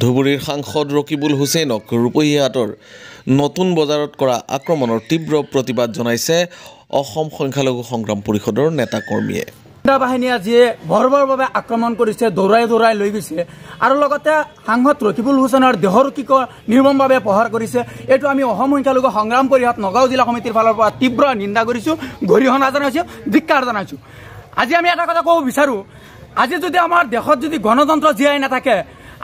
ধুবুৰীৰ সাংসদ ৰকিবুল হুছেইনক ৰূপহীহাটৰ নতুন বজাৰত কৰা আক্ৰমণৰ তীব্ৰ প্ৰতিবাদ জনাইছে অসম সংখ্যালঘু সংগ্ৰাম পৰিষদৰ নেতা কৰ্মীয়ে। বাহিনীয়ে যিয়ে বৰ্বৰভাৱে আক্ৰমণ কৰিছে, দৌৰাই দৌৰাই লৈ গৈছে আৰু লগতে সাংসদ ৰকিবুল হুছেইনৰ দেহৰক্ষীক নিৰ্মমভাৱে প্ৰহাৰ কৰিছে। এইটো আমি অসম সংখ্যালঘু সংগ্ৰাম পৰিষদ নগাঁও জিলা সমিতিৰ ফালৰ পৰা তীব্ৰ নিন্দা কৰিছোঁ, গৰিহণা জনাইছোঁ, ধিক্কাৰ জনাইছোঁ। আজি আমি এটা কথা ক'ব বিচাৰোঁ, আজি যদি আমাৰ দেশত যদি গণতন্ত্ৰ জীয়াই নাথাকে,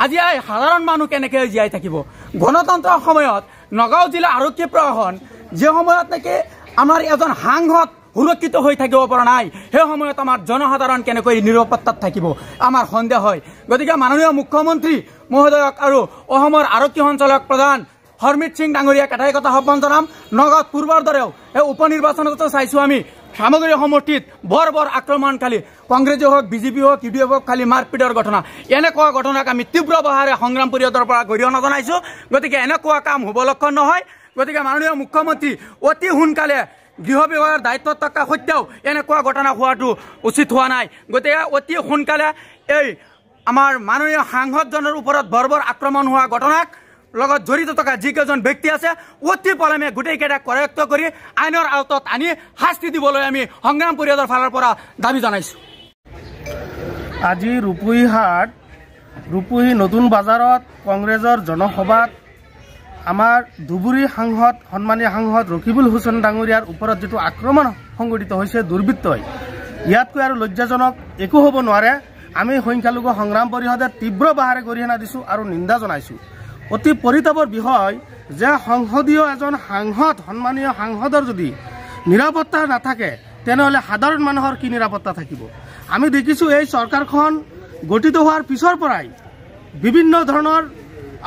আজি সাধাৰণ মানুহ কেনেকৈ জীয়াই থাকিব? গণতন্ত্ৰৰ সময়ত নগাঁও জিলা আৰক্ষী প্ৰশাসন যে সময়ত নেকি আমাৰ এজন সাংসদ সুৰক্ষিত হৈ থাকিব পৰা নাই, সেই সময়ত আমাৰ জনসাধাৰণ কেনেকৈ নিৰাপত্তাত থাকিব আমাৰ সন্দেহ হয়। গতিকে মাননীয় মুখ্যমন্ত্ৰী মহোদয়ক আৰু অসমৰ আৰক্ষী সঞ্চালক প্ৰধান হৰমিত সিং ডাঙৰীয়াক এটাই কথা আহ্বান জনাম, নগাঁৱত পূৰ্বৰ দৰেও এই উপ নিৰ্বাচনতো চাইছোঁ আমি সামগ্ৰী সমষ্টিত বৰ আক্ৰমণকাৰী কংগ্ৰেছী হওক, বিজেপি হওক, ইউডিএফ হওক, খালী মাৰপিটৰ ঘটনা, এনেকুৱা ঘটনাক আমি তীব্ৰ বাহাৰে সংগ্ৰাম পৰিষদৰ পৰা গৰিহণা জনাইছোঁ। গতিকে এনেকুৱা কাম হ'ব লক্ষণ নহয়। গতিকে মাননীয় মুখ্যমন্ত্ৰী অতি সোনকালে গৃহ বিভাগৰ দায়িত্বত থকা সত্ত্বেও এনেকুৱা ঘটনা হোৱাটো উচিত হোৱা নাই। গতিকে অতি সোনকালে এই আমাৰ মাননীয় সাংসদজনৰ ওপৰত বৰ্বৰ আক্ৰমণ হোৱা ঘটনাক লগত জড়িত থকা যিকেইজন ব্যক্তি আছে অতি পলমে গোটেইকেইটাক কৰেক্ট কৰি আইনৰ আওতাত আনি শাস্তি দিবলৈ আমি সংগ্ৰাম পৰিষদৰ ফালৰ পৰা দাবী জনাইছোঁ। আজি ৰূপহী নতুন বজাৰত কংগ্ৰেছৰ জনসভাত আমাৰ ধুবুৰী সাংসদ সন্মানীয় সাংসদ ৰকিবুল হুছেইন ডাঙৰীয়াৰ ওপৰত যিটো আক্ৰমণ সংঘটিত হৈছে দুৰ্বৃত্তই, ইয়াতকৈ আৰু লজ্জাজনক একো হ'ব নোৱাৰে। আমি সংখ্যালঘু সংগ্ৰাম পৰিষদে তীব্ৰ বাহাৰে গৰিহণা দিছোঁ আৰু নিন্দা জনাইছোঁ। অতি পৰিতাপৰ বিষয় যে সংসদীয় এজন সাংসদ, সন্মানীয় সাংসদৰ যদি নিৰাপত্তা নাথাকে তেনেহ'লে সাধাৰণ মানুহৰ কি নিৰাপত্তা থাকিব? আমি দেখিছোঁ এই চৰকাৰখন গঠিত হোৱাৰ পিছৰ পৰাই বিভিন্ন ধৰণৰ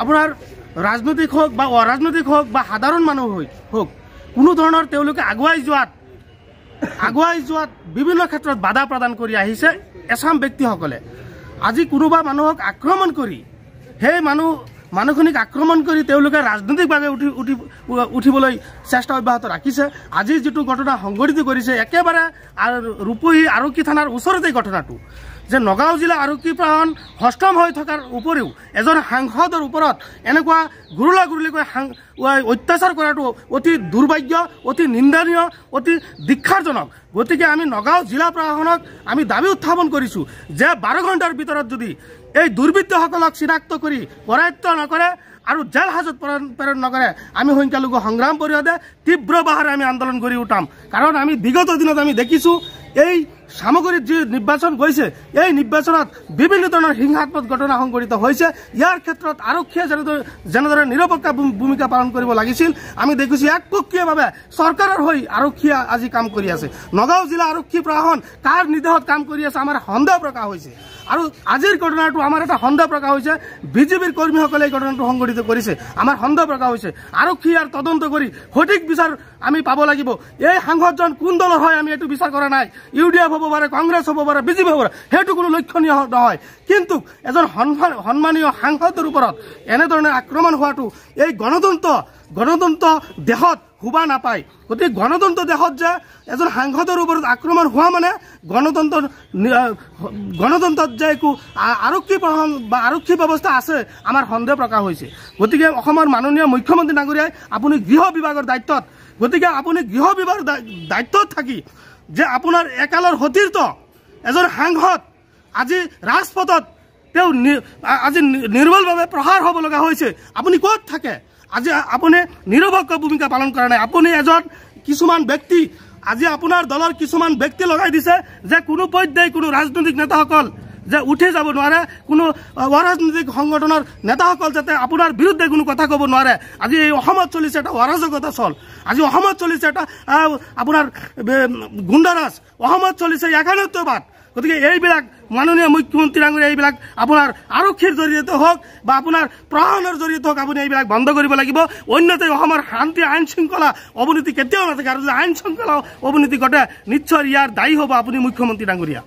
আপোনাৰ ৰাজনৈতিক হওক বা অৰাজনৈতিক হওক বা সাধাৰণ মানুহ হওক, কোনো ধৰণৰ তেওঁলোকে আগুৱাই যোৱাত বিভিন্ন ক্ষেত্ৰত বাধা প্ৰদান কৰি আহিছে এচাম ব্যক্তিসকলে। আজি কোনোবা মানুহক আক্ৰমণ কৰি সেই মানুহখিনিক আক্ৰমণ কৰি তেওঁলোকে ৰাজনৈতিকভাৱে উঠিবলৈ চেষ্টা অব্যাহত ৰাখিছে। আজি যিটো ঘটনা সংঘটিত কৰিছে একেবাৰে ৰূপহী আৰক্ষী থানাৰ ওচৰতে ঘটনাটো, যে নগাঁও জিলা আৰক্ষী প্ৰশাসন সষ্টম হৈ থকাৰ উপৰিও এজন সাংসদৰ ওপৰত এনেকুৱা গুৰুলাগুৰুলিকৈ অত্যাচাৰ কৰাটো অতি দুৰ্ভাগ্য, অতি নিন্দনীয়, অতি ধিক্কাৰজনক। গতিকে আমি নগাঁও জিলা প্ৰশাসনক আমি দাবী উত্থাপন কৰিছোঁ যে 12 ঘণ্টাৰ ভিতৰত যদি এই দুৰ্বৃত্তসকলক চিনাক্ত কৰি কৰায়ত্ব নকৰে আৰু জেল হাজত প্ৰেৰণ নকৰে, আমি সংখ্যালঘু সংগ্ৰাম পৰিষদে তীব্ৰ বাহাৰে আমি আন্দোলন কৰি উঠাম। কাৰণ আমি বিগত দিনত আমি দেখিছোঁ এই সামগ্ৰীত যি নিৰ্বাচন গৈছে, এই নিৰ্বাচনত বিভিন্ন ধৰণৰ হিংসাত্মক ঘটনা সংঘটিত হৈছে। ইয়াৰ ক্ষেত্ৰত আৰক্ষীয়ে যেনেদৰে নিৰপেক্ষ ভূমিকা পালন কৰিব লাগিছিল, আমি দেখিছোঁ একপক্ষীয়ভাৱে চৰকাৰৰ হৈ আৰক্ষীয়ে আজি কাম কৰি আছে। নগাঁও জিলা আৰক্ষী প্ৰশাসন কাৰ নিৰ্দেশত কাম কৰি আছে আমাৰ সন্দেহ প্ৰকাশ হৈছে। আৰু আজিৰ ঘটনাটো আমাৰ এটা সন্দেহ প্ৰকাশ হৈছে, বিজেপিৰ কৰ্মীসকলে এই ঘটনাটো সংঘটিত কৰিছে, আমাৰ সন্দেহ প্ৰকাশ হৈছে। আৰক্ষী ইয়াৰ তদন্ত কৰি সঠিক বিচাৰ আমি পাব লাগিব। এই সাংসদজন কোন দলৰ হয় আমি এইটো বিচাৰ কৰা নাই, ইউডিএফ হ'ব পাৰে, কংগ্ৰেছ হ'ব পাৰে, বিজেপি হ'ব পাৰে, সেইটো কোনো লক্ষণীয় নহয়। কিন্তু এজন সন্মানীয় সাংসদৰ ওপৰত এনেধৰণে আক্ৰমণ হোৱাটো এই গণতন্ত্ৰ দেশত শোভা নাপায়। গতিকে গণতন্ত্ৰ দেশত যে এজন সাংসদৰ ওপৰত আক্ৰমণ হোৱা মানে গণতন্ত্ৰত যে একো আৰক্ষী প্ৰশাসন বা আৰক্ষী ব্যৱস্থা আছে আমাৰ সন্দেহ প্ৰকাশ হৈছে। গতিকে অসমৰ মাননীয় মুখ্যমন্ত্ৰী ডাঙৰীয়াই আপুনি গৃহ বিভাগৰ দায়িত্বত, গতিকে আপুনি গৃহ বিভাগৰ দায়িত্বত থাকি যে আপোনাৰ একালৰ সতীৰ্থ এজন সাংসদ আজি ৰাজপথত তেওঁ আজি নিৰ্বলভাৱে প্ৰহাৰ হ'ব লগা হৈছে, আপুনি ক'ত থাকে? আজি আপুনি নিৰপেক্ষ ভূমিকা পালন কৰা নাই। আপুনি কিছুমান ব্যক্তি, আজি আপোনাৰ দলৰ কিছুমান ব্যক্তি লগাই দিছে যে কোনো পৰ্যায়ত কোনো ৰাজনৈতিক নেতাসকল যে উঠি যাব নোৱাৰে, কোনো অৰাজনৈতিক সংগঠনৰ নেতাসকল যাতে আপোনাৰ বিৰুদ্ধে কোনো কথা ক'ব নোৱাৰে। আজি এই অসমত চলিছে এটা অৰাজকতা চল, আজি অসমত চলিছে এটা আপোনাৰ গুণ্ডাৰাজ, অসমত চলিছে একানৈত্যবাদ। গতিকে এইবিলাক মাননীয় মুখ্যমন্ত্ৰী ডাঙৰীয়া এইবিলাক আপোনাৰ আৰক্ষীৰ জৰিয়তে হওক বা আপোনাৰ প্ৰশাসনৰ জৰিয়তে হওক আপুনি এইবিলাক বন্ধ কৰিব লাগিব। অন্যথা অসমৰ শান্তি আইন শৃংখলা অৱনতি কেতিয়াও নাথাকে। আৰু যদি আইন শৃংখলা অৱনতি ঘটে নিশ্চয় ইয়াৰ দায়ী হ'ব আপুনি মুখ্যমন্ত্ৰী ডাঙৰীয়া।